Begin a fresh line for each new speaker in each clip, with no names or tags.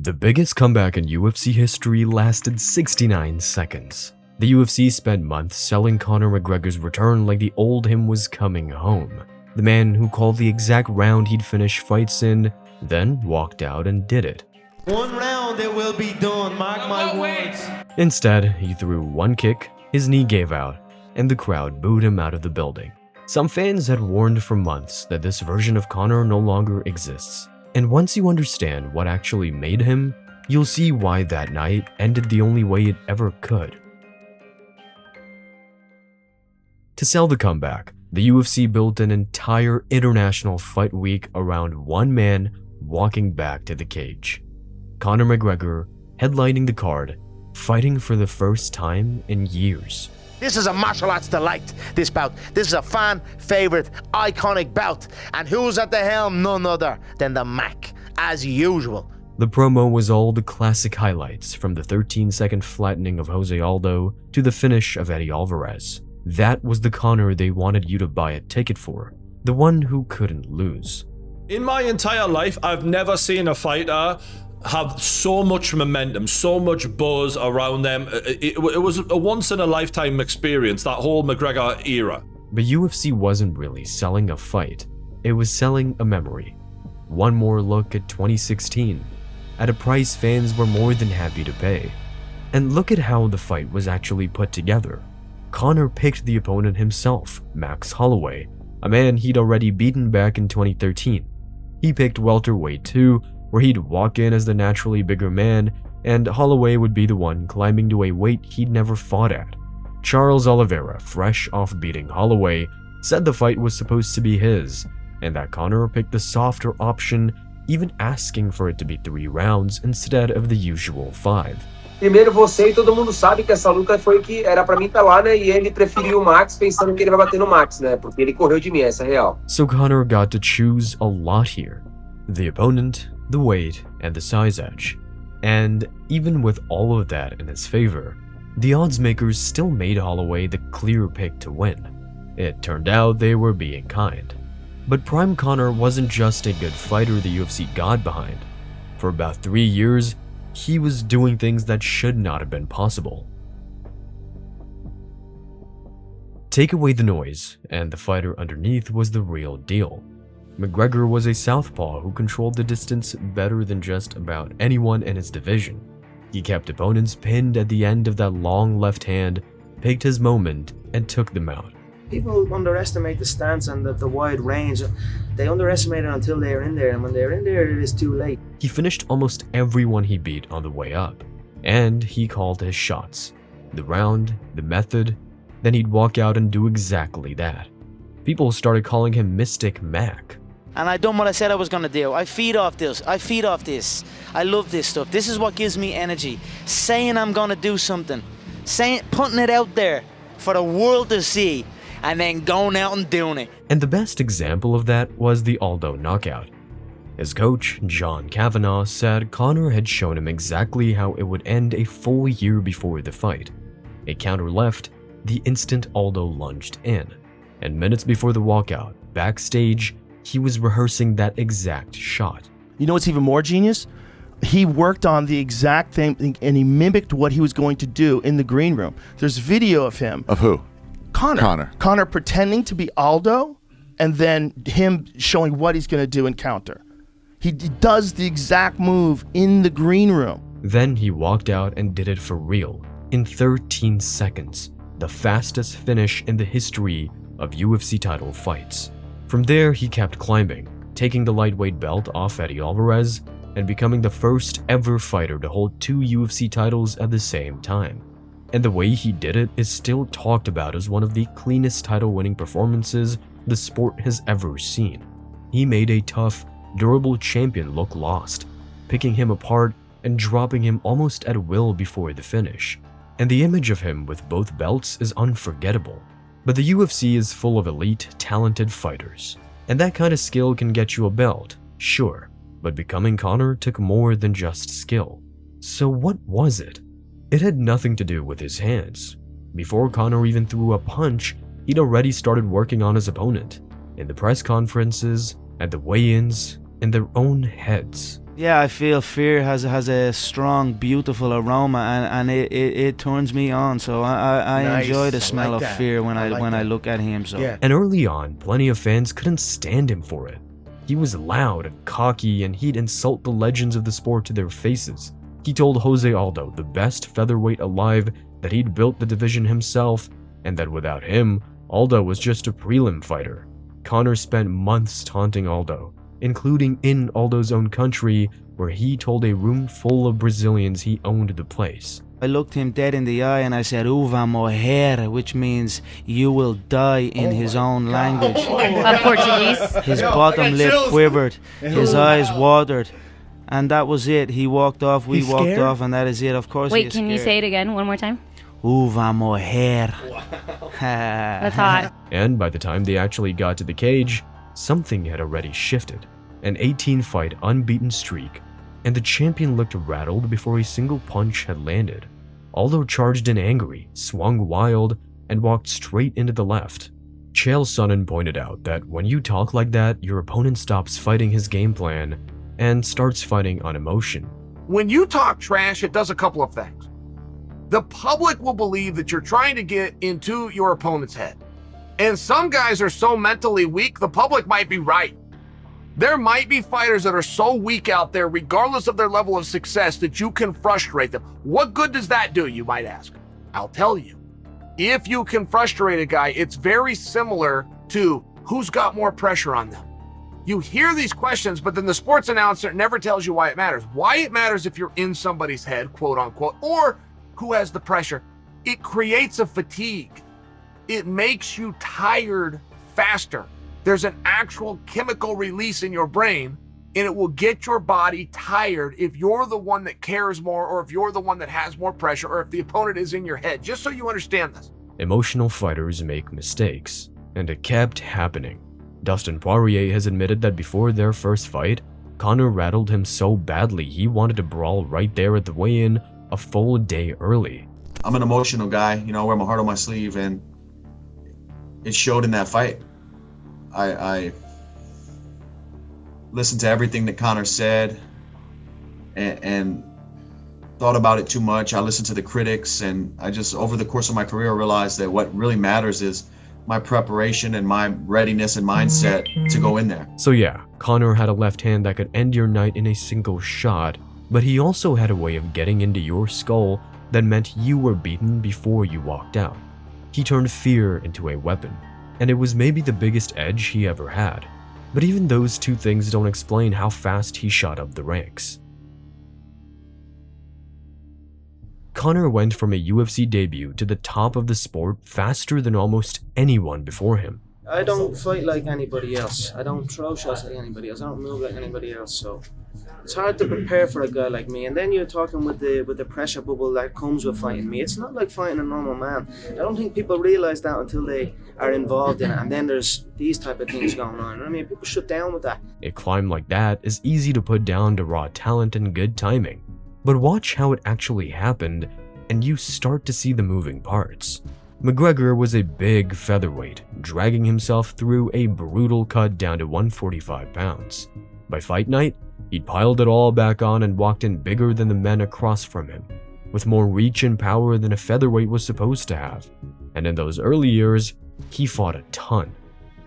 The biggest comeback in UFC history lasted 69 seconds. The UFC spent months selling Conor McGregor's return like the old him was coming home. The man who called the exact round he'd finish fights in, then walked out and did it.
One round it will be done, mark my words.
Instead, he threw one kick, his knee gave out, and the crowd booed him out of the building. Some fans had warned for months that this version of Conor no longer exists. And once you understand what actually made him, you'll see why that night ended the only way it ever could. To sell the comeback, the UFC built an entire international fight week around one man walking back to the cage. Conor McGregor, headlining the card, fighting for the first time in years.
This is a martial arts delight, this bout. This is a fan favorite, iconic bout. And who's at the helm? None other than the Mac, as usual.
The promo was all the classic highlights, from the 13-second flattening of Jose Aldo to the finish of Eddie Alvarez. That was the Conor they wanted you to buy a ticket for, the one who couldn't lose.
In my entire life, I've never seen a fighter have so much momentum, so much buzz around them. It was a once-in-a-lifetime experience, that whole McGregor era.
But UFC wasn't really selling a fight, it was selling a memory. One more look at 2016, at a price fans were more than happy to pay. And look at how the fight was actually put together. Conor picked the opponent himself, Max Holloway, a man he'd already beaten back in 2013. He picked welterweight too, where he'd walk in as the naturally bigger man, and Holloway would be the one climbing to a weight he'd never fought at. Charles Oliveira, fresh off beating Holloway, said the fight was supposed to be his, and that Conor picked the softer option, even asking for it to be 3 rounds instead of the usual 5.
Primeiro você e todo mundo sabe que essa luta foi que era pra mim tá lá, né? E ele preferiu o Max pensando que ele vai bater no Max, né? Porque ele correu de mim, essa é real.
So Conor got to choose a lot here. The opponent, the weight, and the size edge. And even with all of that in his favor, the odds makers still made Holloway the clear pick to win. It turned out they were being kind. But Prime Conor wasn't just a good fighter the UFC got behind. For about 3 years, he was doing things that should not have been possible. Take away the noise, and the fighter underneath was the real deal. McGregor was a southpaw who controlled the distance better than just about anyone in his division. He kept opponents pinned at the end of that long left hand, picked his moment, and took them out.
People underestimate the stance and the wide range. They underestimate it until they're in there, and when they're in there, it is too late.
He finished almost everyone he beat on the way up, and he called his shots. The round, the method, then he'd walk out and do exactly that. People started calling him Mystic Mac.
And I done what I said I was gonna do. I feed off this. I love this stuff. This is what gives me energy. Saying I'm gonna do something. Putting it out there for the world to see, and then going out and doing it.
And the best example of that was the Aldo knockout. His coach, John Kavanagh, said Conor had shown him exactly how it would end a full year before the fight. A counter left, the instant Aldo lunged in. And minutes before the walkout, backstage, he was rehearsing that exact shot.
You know what's even more genius? He worked on the exact thing and he mimicked what he was going to do in the green room. There's video of him.
Of who?
Conor. Conor pretending to be Aldo and then him showing what he's going to do in counter. He does the exact move in the green room.
Then he walked out and did it for real, in 13 seconds, the fastest finish in the history of UFC title fights. From there, he kept climbing, taking the lightweight belt off Eddie Alvarez and becoming the first ever fighter to hold 2 UFC titles at the same time. And the way he did it is still talked about as one of the cleanest title-winning performances the sport has ever seen. He made a tough, durable champion look lost, picking him apart and dropping him almost at will before the finish. And the image of him with both belts is unforgettable. But the UFC is full of elite, talented fighters. And that kind of skill can get you a belt, sure, but becoming Conor took more than just skill. So what was it? It had nothing to do with his hands. Before Conor even threw a punch, he'd already started working on his opponent, in the press conferences, at the weigh-ins, in their own heads.
Yeah, I feel fear has a strong, beautiful aroma, and it turns me on. So I
Nice.
enjoy
I
the smell
like
of
that.
fear when
I
I
like
when I
that.
look at him. So
Yeah.
And early on, plenty of fans couldn't stand him for it. He was loud and cocky, and he'd insult the legends of the sport to their faces. He told Jose Aldo, the best featherweight alive, that he'd built the division himself, and that without him, Aldo was just a prelim fighter. Conor spent months taunting Aldo, including in Aldo's own country, where he told a room full of Brazilians he owned the place.
I looked him dead in the eye and I said, "Uva morrer," which means "you will die" in his own language.
Portuguese.
His bottom lip quivered, his eyes watered, and that was it. He walked off, we
He's
walked
scared?
off, and that is it. Of course he
Wait,
is
can you
scared.
say it again one more time?
Uva morrer.
That's hot.
And by the time they actually got to the cage, something had already shifted. An 18-fight unbeaten streak, and the champion looked rattled before a single punch had landed. Aldo charged in angry, swung wild, and walked straight into the left. Chael Sonnen pointed out that when you talk like that, your opponent stops fighting his game plan and starts fighting on emotion.
When you talk trash, it does a couple of things. The public will believe that you're trying to get into your opponent's head. And some guys are so mentally weak, the public might be right. There might be fighters that are so weak out there, regardless of their level of success, that you can frustrate them. What good does that do, you might ask? I'll tell you. If you can frustrate a guy, it's very similar to who's got more pressure on them. You hear these questions, but then the sports announcer never tells you why it matters. Why it matters if you're in somebody's head, quote unquote, or who has the pressure. It creates a fatigue. It makes you tired faster. There's an actual chemical release in your brain, and it will get your body tired if you're the one that cares more, or if you're the one that has more pressure, or if the opponent is in your head, just so you understand this.
Emotional fighters make mistakes, and it kept happening. Dustin Poirier has admitted that before their first fight, Conor rattled him so badly he wanted to brawl right there at the weigh-in a full day early.
I'm an emotional guy, you know, I wear my heart on my sleeve, and it showed in that fight. I listened to everything that Conor said and thought about it too much. I listened to the critics, and I just, over the course of my career, realized that what really matters is my preparation and my readiness and mindset to go in there.
So yeah, Conor had a left hand that could end your night in a single shot, but he also had a way of getting into your skull that meant you were beaten before you walked out. He turned fear into a weapon, and it was maybe the biggest edge he ever had. But even those two things don't explain how fast he shot up the ranks. Conor went from a UFC debut to the top of the sport faster than almost anyone before him.
I don't fight like anybody else. I don't throw shots like anybody else. I don't move like anybody else. So it's hard to prepare for a guy like me. And then you're talking with the pressure bubble that comes with fighting me. It's not like fighting a normal man. I don't think people realize that until they are involved in it. And then there's these type of things going on. I mean, people shut down with that.
A climb like that is easy to put down to raw talent and good timing. But watch how it actually happened, and you start to see the moving parts. McGregor was a big featherweight, dragging himself through a brutal cut down to 145 pounds. By fight night, he'd piled it all back on and walked in bigger than the men across from him, with more reach and power than a featherweight was supposed to have. And in those early years, he fought a ton.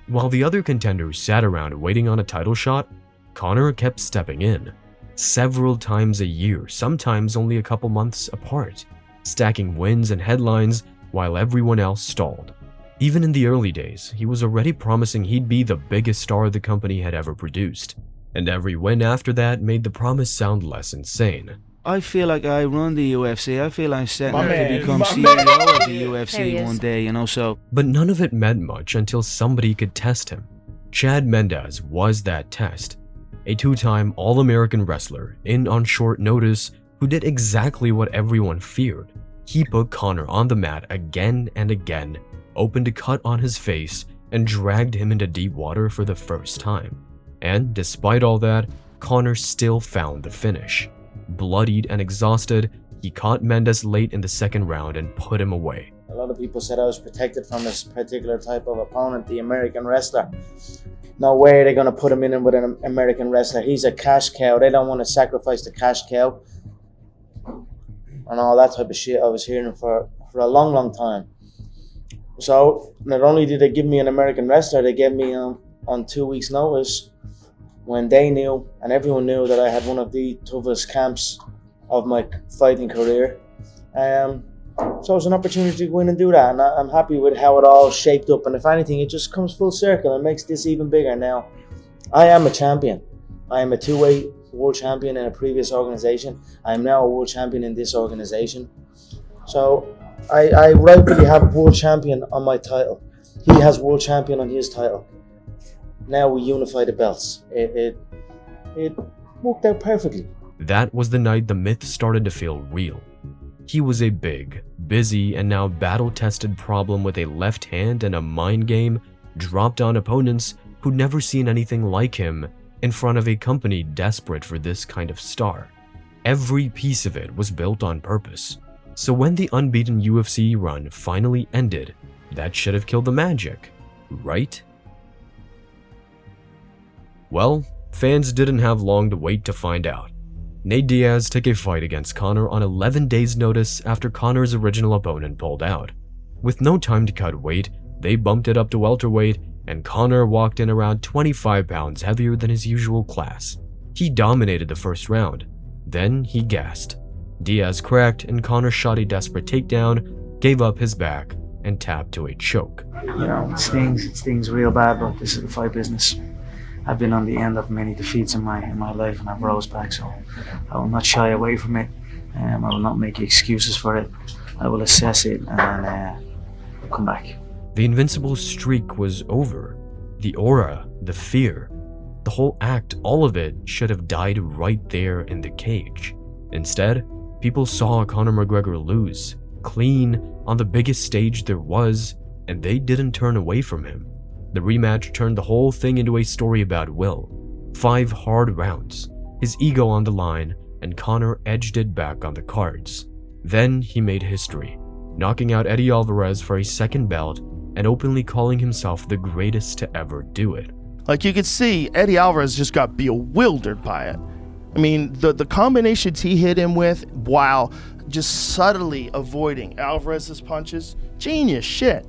While the other contenders sat around waiting on a title shot, Conor kept stepping in. Several times a year, sometimes only a couple months apart, stacking wins and headlines while everyone else stalled. Even in the early days, he was already promising he'd be the biggest star the company had ever produced, and every win after that made the promise sound less insane.
I feel like I run the UFC. I feel I'm setting
My
up
man,
to become
my
CEO
man.
of the
There he
UFC
is.
one day, you know, so
But none of it meant much until somebody could test him. Chad Mendes was that test. A two-time All-American wrestler in on short notice who did exactly what everyone feared. He put Conor on the mat again and again, opened a cut on his face, and dragged him into deep water for the first time. And despite all that, Conor still found the finish. Bloodied and exhausted, he caught Mendes late in the second round and put him away.
A lot of people said I was protected from this particular type of opponent, the American wrestler.
no way they're going to put him in with an American wrestler. He's a cash cow. They don't want to sacrifice the cash cow. And all that type of shit I was hearing for a long, long time. So not only did they give me an American wrestler, they gave me on 2 weeks' notice when they knew and everyone knew that I had one of the toughest camps of my fighting career. So it was an opportunity to go in and do that, and I'm happy with how it all shaped up. And if anything, it just comes full circle and makes this even bigger now. I am a champion. I am a two-way world champion in a previous organization. I am now a world champion in this organization. So I rightfully have world champion on my title. He has world champion on his title. Now we unify the belts. It worked out perfectly.
That was the night the myth started to feel real. He was a big, busy, and now battle-tested problem with a left hand and a mind game dropped on opponents who'd never seen anything like him in front of a company desperate for this kind of star. Every piece of it was built on purpose. So when the unbeaten UFC run finally ended, that should have killed the magic, right? Well, fans didn't have long to wait to find out. Nate Diaz took a fight against Conor on 11 days' notice after Conor's original opponent pulled out. With no time to cut weight, they bumped it up to welterweight, and Conor walked in around 25 pounds heavier than his usual class. He dominated the first round. Then he gassed. Diaz cracked, and Conor shot a desperate takedown, gave up his back, and tapped to a choke.
You know, it stings real bad, but this is the fight business. I've been on the end of many defeats in my life, and I've rose back, so I will not shy away from it. I will not make excuses for it. I will assess it and come back.
The invincible streak was over. The aura, the fear, the whole act, all of it should have died right there in the cage. Instead, people saw Conor McGregor lose, clean, on the biggest stage there was, and they didn't turn away from him. The rematch turned the whole thing into a story about will. 5 hard rounds, his ego on the line, and Conor edged it back on the cards. Then he made history, knocking out Eddie Alvarez for a second belt and openly calling himself the greatest to ever do it.
Like you could see, Eddie Alvarez just got bewildered by it. I mean, the combinations he hit him with while just subtly avoiding Alvarez's punches, genius shit.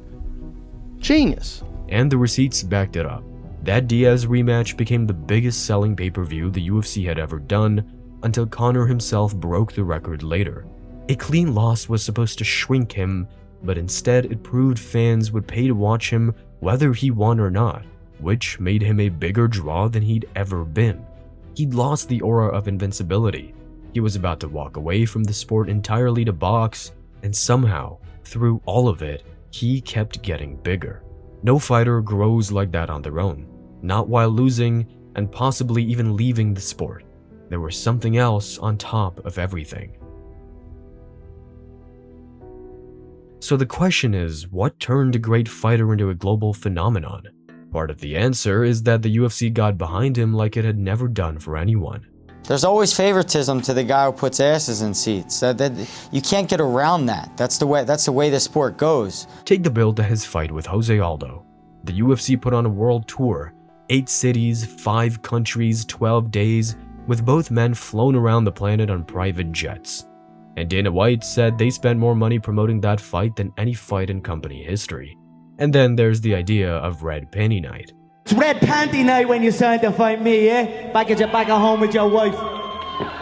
Genius.
And the receipts backed it up. That Diaz rematch became the biggest selling pay-per-view the UFC had ever done until Conor himself broke the record later. A clean loss was supposed to shrink him, but instead it proved fans would pay to watch him whether he won or not, which made him a bigger draw than he'd ever been. He'd lost the aura of invincibility. He was about to walk away from the sport entirely to box, and somehow, through all of it, he kept getting bigger. No fighter grows like that on their own, not while losing and possibly even leaving the sport. There was something else on top of everything. So the question is, what turned a great fighter into a global phenomenon? Part of the answer is that the UFC got behind him like it had never done for anyone.
There's always favoritism to the guy who puts asses in seats. You can't get around that. That's the way the sport goes.
Take the build to his fight with Jose Aldo. The UFC put on a world tour, 8 cities, 5 countries, 12 days, with both men flown around the planet on private jets. And Dana White said they spent more money promoting that fight than any fight in company history. And then there's the idea of Red Panty Night.
It's Red Panty Night when you signed to fight me, eh? Back at home with your wife.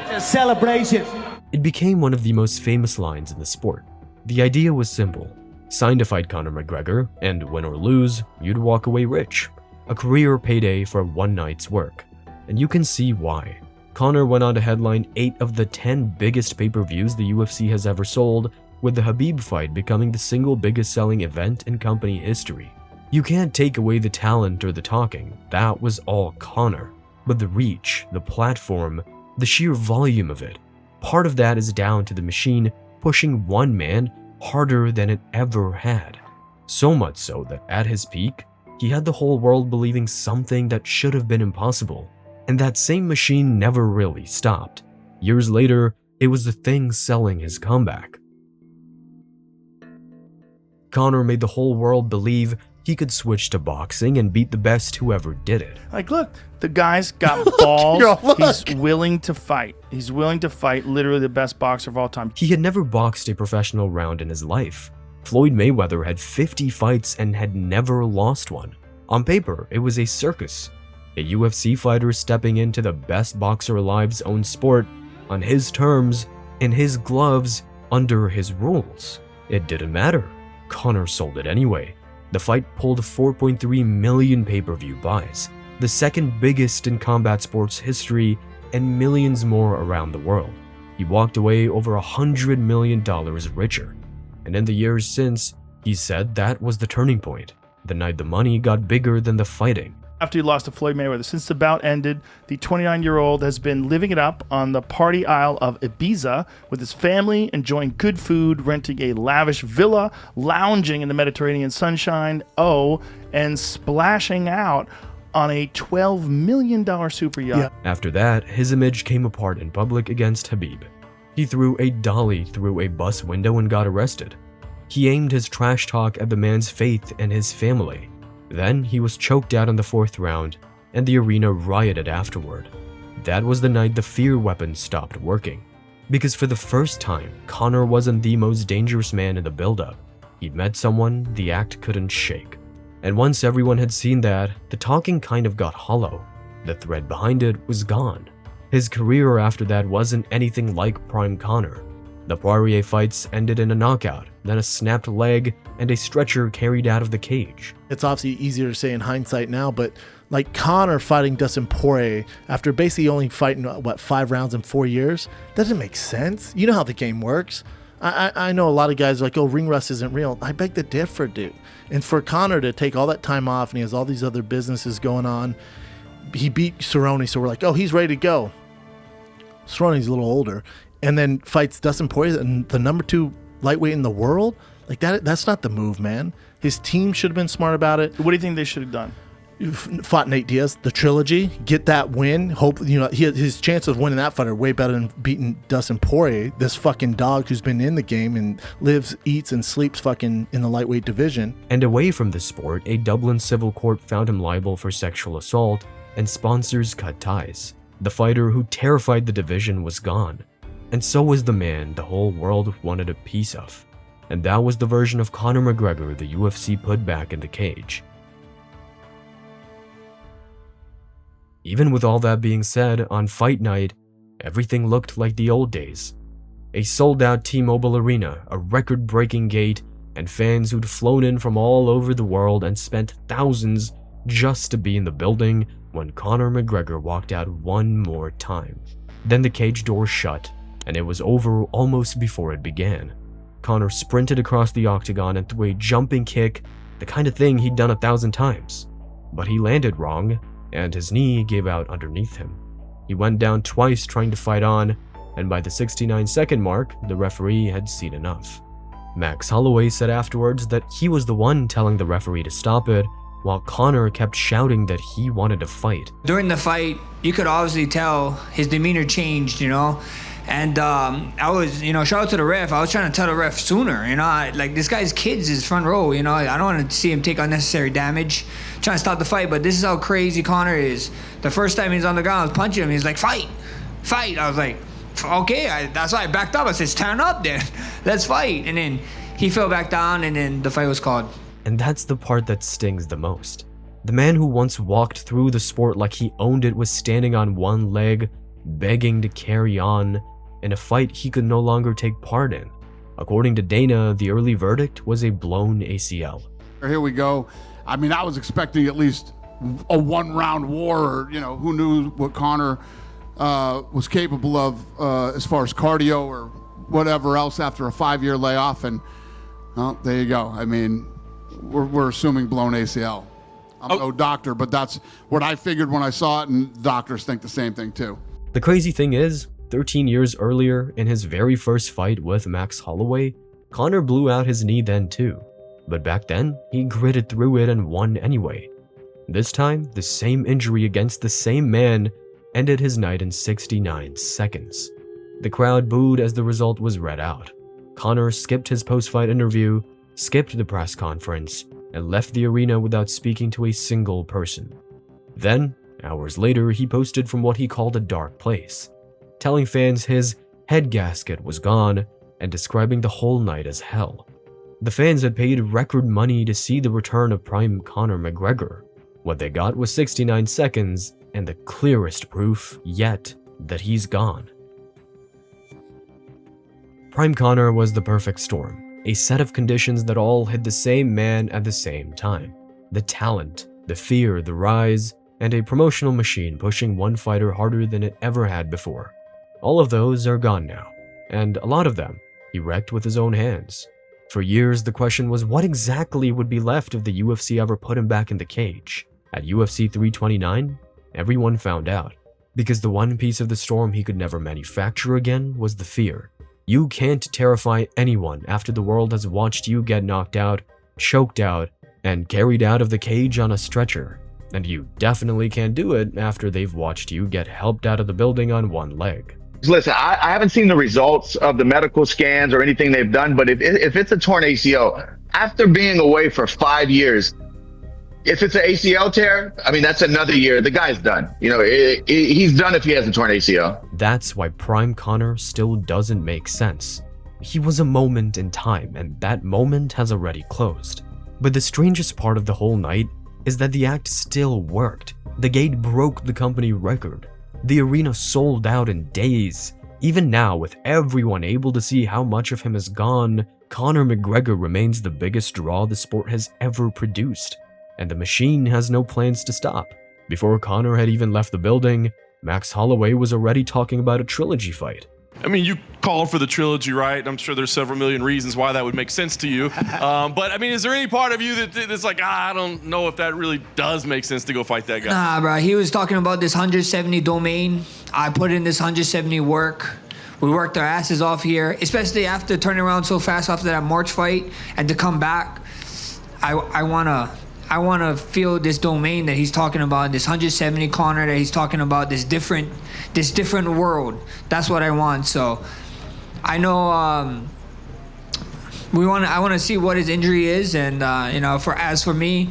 It's a celebration.
It became one of the most famous lines in the sport. The idea was simple. Sign to fight Conor McGregor, and win or lose, you'd walk away rich. A career payday for one night's work. And you can see why. Conor went on to headline 8 of the 10 biggest pay-per-views the UFC has ever sold, with the Khabib fight becoming the single biggest selling event in company history. You can't take away the talent or the talking, that was all Conor. But the reach, the platform, the sheer volume of it, part of that is down to the machine pushing one man harder than it ever had. So much so that at his peak, he had the whole world believing something that should have been impossible. And that same machine never really stopped. Years later, it was the thing selling his comeback. Conor made the whole world believe he could switch to boxing and beat the best whoever did it.
Like, look, the guy's got balls. He's willing to fight. He's willing to fight literally the best boxer of all time.
He had never boxed a professional round in his life. Floyd Mayweather had 50 fights and had never lost one. On paper, it was a circus. A UFC fighter stepping into the best boxer alive's own sport on his terms, in his gloves, under his rules. It didn't matter. Conor sold it anyway. The fight pulled 4.3 million pay-per-view buys, the second biggest in combat sports history, and millions more around the world. He walked away over $100 million richer. And in the years since, he said that was the turning point, the night the money got bigger than the fighting.
After he lost to Floyd Mayweather, since the bout ended, the 29-year-old has been living it up on the party isle of Ibiza with his family, enjoying good food, renting a lavish villa, lounging in the Mediterranean sunshine, and splashing out on a $12 million super yacht.
After that, his image came apart in public against Khabib. He threw a dolly through a bus window and got arrested. He aimed his trash talk at the man's faith and his family. Then he was choked out in the 4th round, and the arena rioted afterward. That was the night the fear weapon stopped working. Because for the first time, Conor wasn't the most dangerous man in the build-up. He'd met someone the act couldn't shake. And once everyone had seen that, the talking kind of got hollow. The thread behind it was gone. His career after that wasn't anything like prime Conor. The Poirier fights ended in a knockout, then a snapped leg, and a stretcher carried out of the cage.
It's obviously easier to say in hindsight now, but like Conor fighting Dustin Poirier after basically only fighting, 5 rounds in 4 years, doesn't make sense. You know how the game works. I know a lot of guys are like, oh, ring rust isn't real. I beg to differ, dude. And for Conor to take all that time off and he has all these other businesses going on, he beat Cerrone, so we're like, oh, he's ready to go. Cerrone's a little older. And then fights Dustin Poirier, and the number 2 lightweight in the world. Like that's not the move, man. His team should have been smart about it.
What do you think they should have done?
Fought Nate Diaz, the trilogy, get that win. Hope his chances of winning that fight are way better than beating Dustin Poirier, this fucking dog who's been in the game and lives, eats, and sleeps fucking in the lightweight division.
And away from the sport, a Dublin civil court found him liable for sexual assault, and sponsors cut ties. The fighter who terrified the division was gone. And so was the man the whole world wanted a piece of. And that was the version of Conor McGregor the UFC put back in the cage. Even with all that being said, on fight night, everything looked like the old days. A sold-out T-Mobile Arena, a record-breaking gate, and fans who'd flown in from all over the world and spent thousands just to be in the building when Conor McGregor walked out one more time. Then the cage door shut, and it was over almost before it began. Conor sprinted across the octagon and threw a jumping kick, the kind of thing he'd done 1,000 times. But he landed wrong, and his knee gave out underneath him. He went down twice trying to fight on, and by the 69-second mark, the referee had seen enough. Max Holloway said afterwards that he was the one telling the referee to stop it, while Conor kept shouting that he wanted to fight.
During the fight, you could obviously tell his demeanor changed, And I was, shout out to the ref. I was trying to tell the ref sooner, like this guy's kids is front row, I don't want to see him take unnecessary damage, trying to stop the fight. But this is how crazy Conor is. The first time he's on the ground, I was punching him. He's like, fight. I was like, okay. That's why I backed up. I said, stand up then. Let's fight. And then he fell back down, and then the fight was called.
And that's the part that stings the most. The man who once walked through the sport like he owned it was standing on one leg, begging to carry on, in a fight he could no longer take part in. According to Dana, the early verdict was a blown ACL.
Here we go. I mean, I was expecting at least a one-round war, or, who knew what Conor was capable of as far as cardio or whatever else after a 5-year layoff. And, well, there you go. I mean, we're assuming blown ACL. I'm no doctor, but that's what I figured when I saw it, and doctors think the same thing too.
The crazy thing is, 13 years earlier, in his very first fight with Max Holloway, Conor blew out his knee then too. But back then, he gritted through it and won anyway. This time, the same injury against the same man ended his night in 69 seconds. The crowd booed as the result was read out. Conor skipped his post-fight interview, skipped the press conference, and left the arena without speaking to a single person. Then, hours later, he posted from what he called a dark place, telling fans his head gasket was gone and describing the whole night as hell. The fans had paid record money to see the return of prime Conor McGregor. What they got was 69 seconds and the clearest proof yet that he's gone. Prime Conor was the perfect storm, a set of conditions that all hit the same man at the same time. The talent, the fear, the rise, and a promotional machine pushing one fighter harder than it ever had before. All of those are gone now, and a lot of them he wrecked with his own hands. For years, the question was what exactly would be left if the UFC ever put him back in the cage. At UFC 329, everyone found out, because the one piece of the storm he could never manufacture again was the fear. You can't terrify anyone after the world has watched you get knocked out, choked out, and carried out of the cage on a stretcher. And you definitely can't do it after they've watched you get helped out of the building on one leg.
Listen, I haven't seen the results of the medical scans or anything they've done, but if it's a torn ACL, after being away for 5 years, if it's an ACL tear, I mean, that's another year. The guy's done. You know, he's done if he has a torn ACL.
That's why Prime Conor still doesn't make sense. He was a moment in time, and that moment has already closed. But the strangest part of the whole night is that the act still worked. The gate broke the company record. The arena sold out in days. Even now, with everyone able to see how much of him is gone, Conor McGregor remains the biggest draw the sport has ever produced. And the machine has no plans to stop. Before Conor had even left the building, Max Holloway was already talking about a trilogy fight.
I mean, you called for the trilogy, right? I'm sure there's several million reasons why that would make sense to you. But I mean, is there any part of you that's like, I don't know if that really does make sense to go fight that guy?
Nah, bro. He was talking about this 170 domain. I put in this 170 work. We worked our asses off here, especially after turning around so fast after that March fight, and to come back. I wanna feel this domain that he's talking about, this 170 Conor that he's talking about, this different world. That's what I want. So I know I want to see what his injury is, and you know, for me,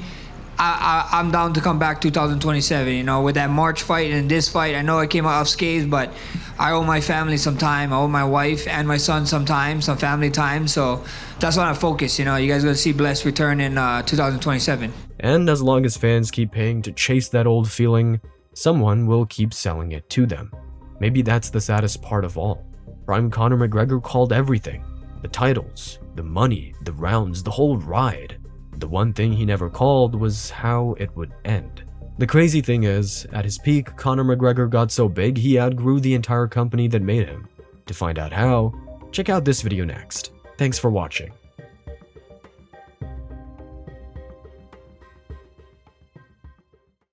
I'm down to come back 2027. You know, with that March fight and this fight, I know I came out unscathed, but I owe my family some time. I owe my wife and my son some time, some family time. So that's why I focus. You know, you guys are gonna see Bless return in 2027.
And as long as fans keep paying to chase that old feeling, someone will keep selling it to them. Maybe that's the saddest part of all. Prime Conor McGregor called everything. The titles, the money, the rounds, the whole ride. The one thing he never called was how it would end. The crazy thing is, at his peak, Conor McGregor got so big he outgrew the entire company that made him. To find out how, check out this video next. Thanks for watching.